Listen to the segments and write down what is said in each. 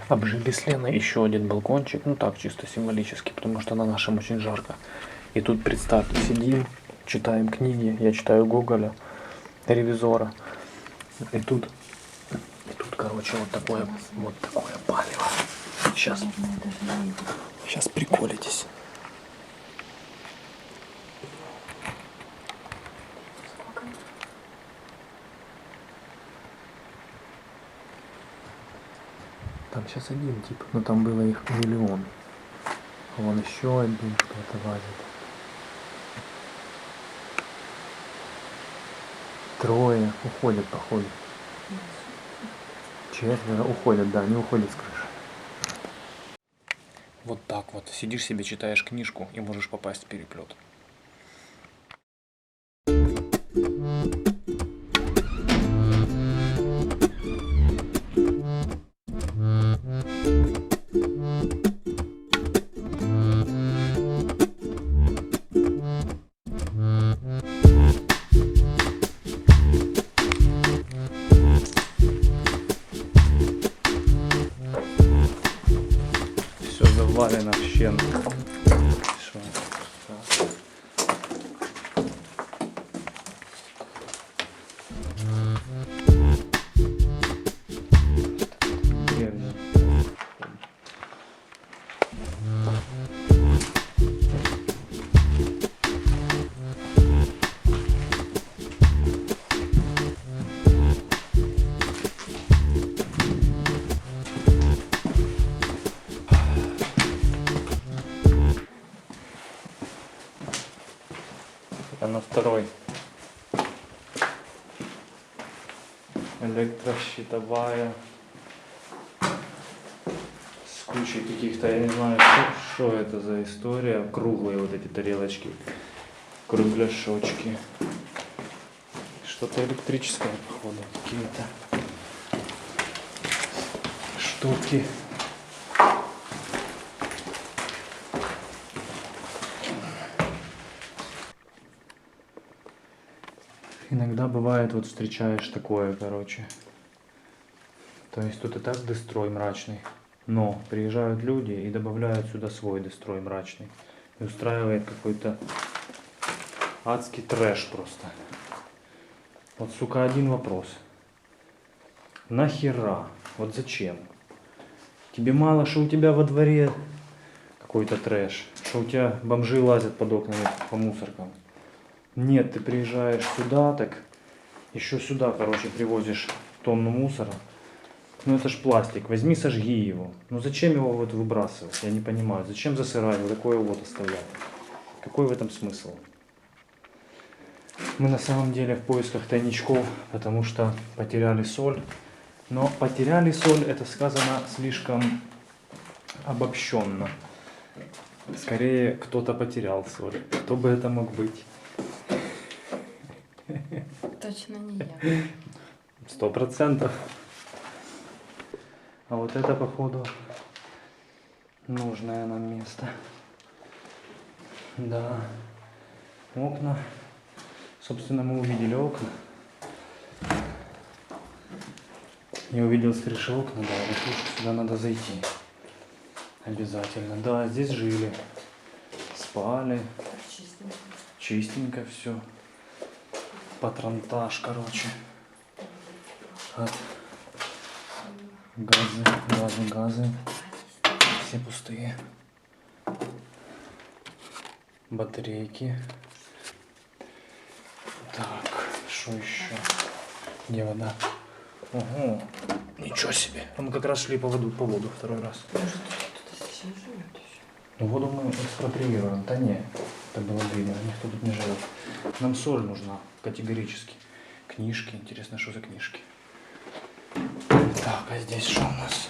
Обжили с Леной еще один балкончик, ну так, чисто символически, потому что на нашем очень жарко. И тут, представьте, сидим, читаем книги, я читаю Гоголя, Ревизора. И тут, короче, вот такое палево. Сейчас приколитесь. Там сейчас один тип, но там было их миллион. Вон еще один кто-то лазит. Трое уходят, походу. Четверо уходят, да, они уходят с крыши. Вот так вот. Сидишь себе, читаешь книжку и можешь попасть в переплет. Все завалено в щен. Что? Древний. А на второй электрощитовая с кучей каких-то, я не знаю, что это за история. Круглые вот эти тарелочки, кругляшочки. Что-то электрическое, походу, какие-то штуки. Иногда бывает, вот встречаешь такое, короче. То есть тут и так дестрой мрачный. Но приезжают люди и добавляют сюда свой дестрой мрачный. И устраивает какой-то адский трэш просто. Вот, сука, один вопрос. Нахера? Вот зачем? Тебе мало, что у тебя во дворе какой-то трэш? Что у тебя бомжи лазят под окнами по мусоркам? Нет, ты приезжаешь сюда, так еще сюда, короче, привозишь тонну мусора. Ну это ж пластик, возьми, сожги его. Ну зачем его вот выбрасывать? Я не понимаю. Зачем засырать, вот такое вот оставлять? Какой в этом смысл? Мы на самом деле в поисках тайничков, потому что потеряли соль. Но потеряли соль, это сказано слишком обобщенно. Скорее, кто-то потерял соль. Кто бы это мог быть? Точно не я. 100%. А вот это, походу, нужное нам место. Да. Окна. Собственно, мы увидели окна. Я увидел с крыши окна, да, решил, что сюда надо зайти. Обязательно. Да, здесь жили. Спали. Чистенько. Чистенько все. Патронтаж, короче. Вот. Газы. Все пустые. Батарейки. Так, что еще? Где вода? Ого, ничего себе. А мы как раз шли по воду второй раз. Может, кто-то сейчас живет еще? Ну, воду мы экспроприируем. Да нет, это было видно, никто тут не живет. Нам соль нужна категорически. Книжки, интересно, что за книжки? Так, а здесь что у нас?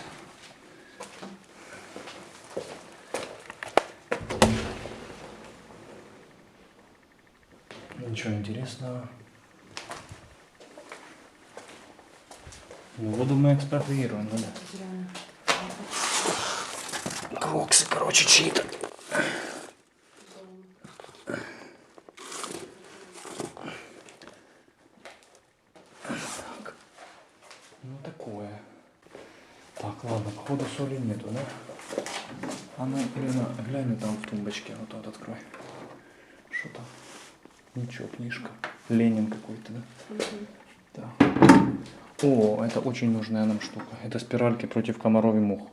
Ничего интересного. Ну, воду мы экспроприируем, ну да. Кроксы, короче, чьи-то. Так. Ну, такое. Так, ладно, походу соли нету, да? А ну, Ирина, глянь там в тумбочке, вот тут открой. Что там? Ничего, книжка. Ленин какой-то, да? Да. О, это очень нужная нам штука. Это спиральки против комаров и мух.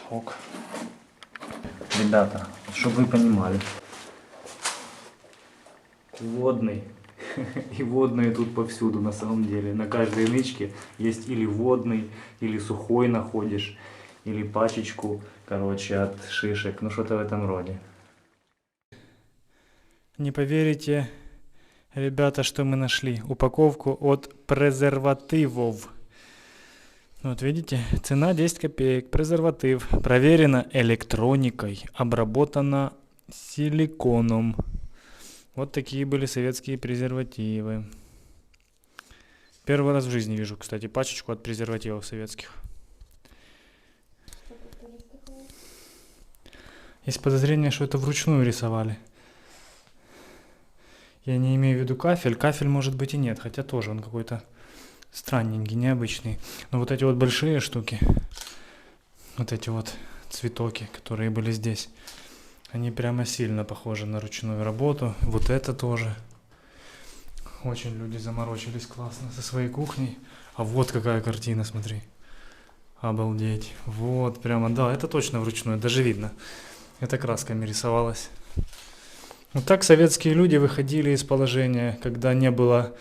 Ок. Ребята, чтобы вы понимали. Водный. И водные тут повсюду на самом деле. На каждой нычке есть или водный, или сухой находишь, или пачечку, короче, от шишек. Ну что-то в этом роде. Не поверите, ребята, что мы нашли. Упаковку от презервативов. Вот видите, цена 10 копеек. Презерватив. Проверено электроникой. Обработано силиконом. Вот такие были советские презервативы. Первый раз в жизни вижу, кстати, пачечку от презервативов советских. Есть подозрение, что это вручную рисовали. Я не имею в виду кафель. Кафель может быть и нет, хотя тоже он какой-то странненький, необычный. Но вот эти вот большие штуки, вот эти вот цветоки, которые были здесь, они прямо сильно похожи на ручную работу. Вот это тоже. Очень люди заморочились классно со своей кухней. А вот какая картина, смотри. Обалдеть. Вот прямо, да, это точно вручную, даже видно. Это красками рисовалось. Вот так советские люди выходили из положения, когда не было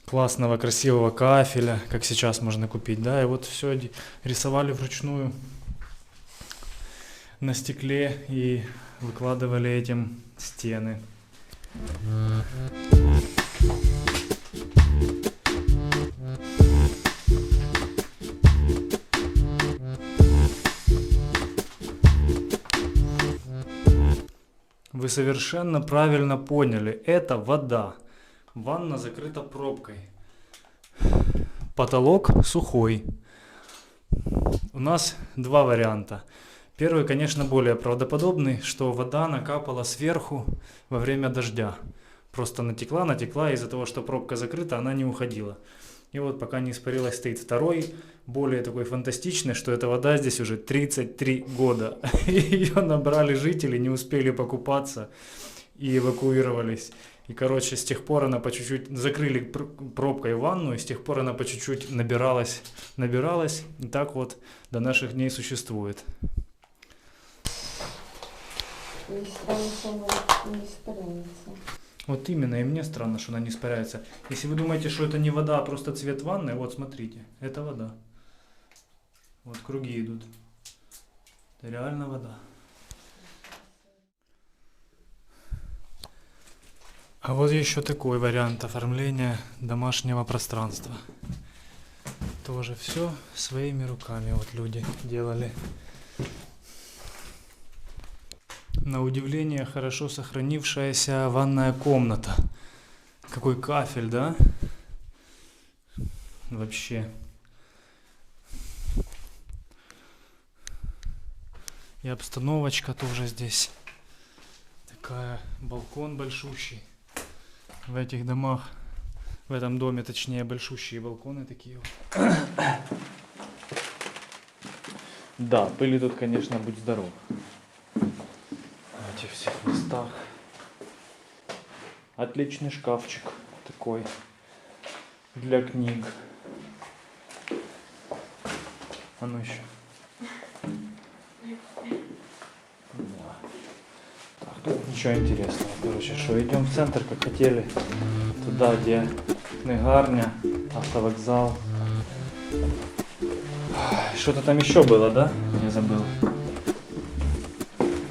классного, красивого кафеля, как сейчас можно купить, да, и вот все рисовали вручную на стекле и выкладывали этим стены. Вы совершенно правильно поняли, это вода. Ванна закрыта пробкой. Потолок сухой. У нас два варианта. Первый, конечно, более правдоподобный, что вода накапала сверху во время дождя. Просто натекла, из-за того, что пробка закрыта, она не уходила. И вот пока не испарилась, стоит. Второй, более такой фантастичный, что эта вода здесь уже 33 года. Ее набрали жители, не успели покупаться и эвакуировались. И, короче, с тех пор она по чуть-чуть, закрыли пробкой ванну, и с тех пор она по чуть-чуть набиралась, и так вот до наших дней существует. И странно, что она не испаряется. Вот именно, и мне странно, что она не испаряется. Если вы думаете, что это не вода, а просто цвет ванны, вот смотрите, это вода. Вот круги идут. Это реально вода. А вот еще такой вариант оформления домашнего пространства. Тоже все своими руками вот люди делали. На удивление хорошо сохранившаяся ванная комната. Какой кафель, да? Вообще. И обстановочка тоже здесь. Такая, балкон большущий. В этих домах, в этом доме, точнее, большущие балконы такие вот. Да, пыли тут, конечно, будь здоров. В этих всех местах. Отличный шкафчик такой для книг. А ну еще. Да. Так, тут ничего интересного. Короче, что, идем в центр, как хотели. Туда, где книгарня, автовокзал. Что-то там еще было, да? Я забыл.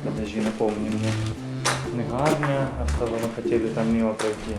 Подожди, напомни мне. Книгарня, автовокзал, мы хотели там мимо пройти.